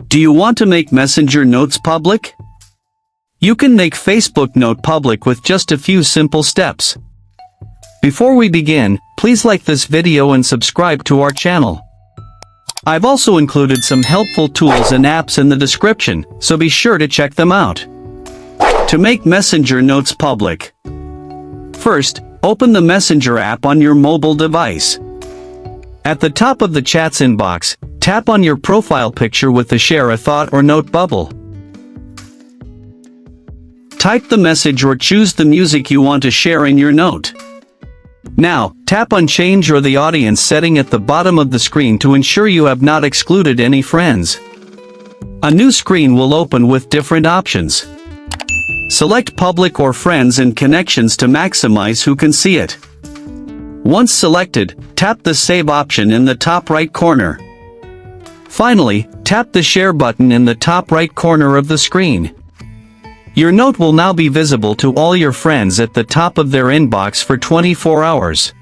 Do you want to make Messenger Notes public? You can make Facebook Note public with just a few simple steps. Before we begin, please like this video and subscribe to our channel. I've also included some helpful tools and apps in the description, so be sure to check them out. To make Messenger Notes public. First, open the Messenger app on your mobile device. At the top of the Chats inbox, tap on your profile picture with the Share a Thought or Note bubble. Type the message or choose the music you want to share in your note. Now, tap on Change or the audience setting at the bottom of the screen to ensure you have not excluded any friends. A new screen will open with different options. Select Public or Friends and Connections to maximize who can see it. Once selected, tap the Save option in the top right corner. Finally, tap the Share button in the top right corner of the screen. Your note will now be visible to all your friends at the top of their inbox for 24 hours.